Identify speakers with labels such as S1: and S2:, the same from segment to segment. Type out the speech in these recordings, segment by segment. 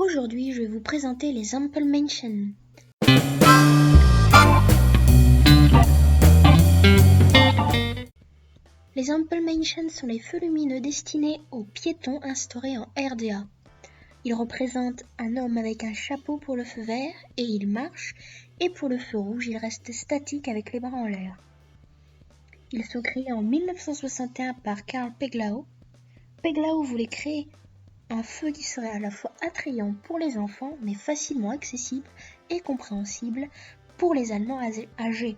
S1: Aujourd'hui, je vais vous présenter les Ampelmännchen. Les Ampelmännchen sont les feux lumineux destinés aux piétons instaurés en RDA. Ils représentent un homme avec un chapeau pour le feu vert et il marche, et pour le feu rouge, il reste statique avec les bras en l'air. Ils sont créés en 1961 par Karl Peglau. Peglau voulait créer un feu qui serait à la fois attrayant pour les enfants, mais facilement accessible et compréhensible pour les Allemands âgés.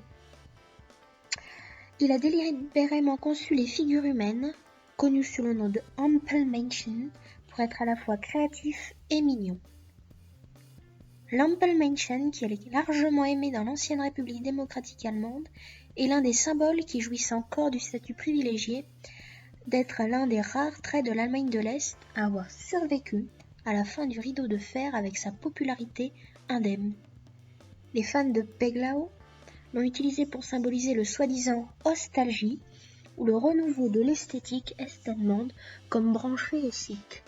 S1: Il a délibérément conçu les figures humaines, connues sous le nom de Ampelmännchen, pour être à la fois créatifs et mignons. L'Ampelmännchen, qui est largement aimé dans l'ancienne République démocratique allemande, est l'un des symboles qui jouissent encore du statut privilégié d'être l'un des rares traits de l'Allemagne de l'Est à avoir survécu à la fin du rideau de fer avec sa popularité indemne. Les fans de Peglau l'ont utilisé pour symboliser le soi-disant nostalgie ou le renouveau de l'esthétique est-allemande comme branché et chic.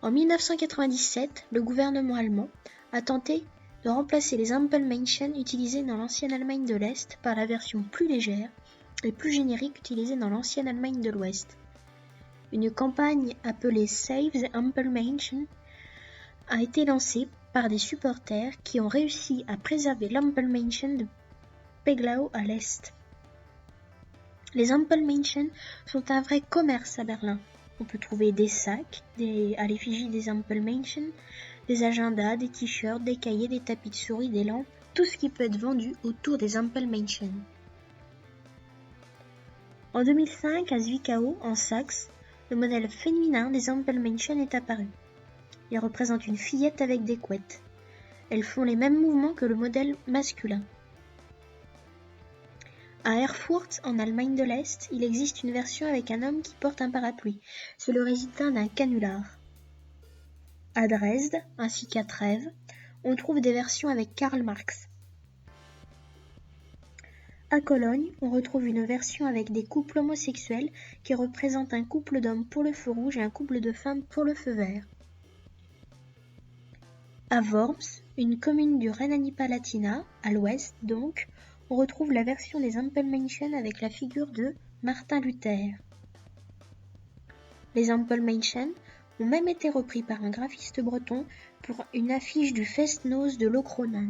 S1: En 1997, le gouvernement allemand a tenté de remplacer les Ampelmännchen utilisés dans l'ancienne Allemagne de l'Est par la version plus légère et plus générique utilisée dans l'ancienne Allemagne de l'Ouest. Une campagne appelée Save the Ampelmännchen a été lancée par des supporters qui ont réussi à préserver l'Ampelmännchen de Peglau à l'Est. Les Ampelmännchen sont un vrai commerce à Berlin. On peut trouver des sacs à l'effigie des Ampelmännchen, des agendas, des t-shirts, des cahiers, des tapis de souris, des lampes, tout ce qui peut être vendu autour des Ampelmännchen. En 2005, à Zwickau, en Saxe, le modèle féminin des Ampelmännchen est apparu. Il représente une fillette avec des couettes. Elles font les mêmes mouvements que le modèle masculin. À Erfurt, en Allemagne de l'Est, il existe une version avec un homme qui porte un parapluie. C'est le résultat d'un canular. À Dresde, ainsi qu'à Trèves, on trouve des versions avec Karl Marx. À Cologne, on retrouve une version avec des couples homosexuels qui représentent un couple d'hommes pour le feu rouge et un couple de femmes pour le feu vert. À Worms, une commune du Rhénanie-Palatinat, à l'ouest donc, on retrouve la version des Ampelmännchen avec la figure de Martin Luther. Les Ampelmännchen ont même été repris par un graphiste breton pour une affiche du Festnoz de Lokronan.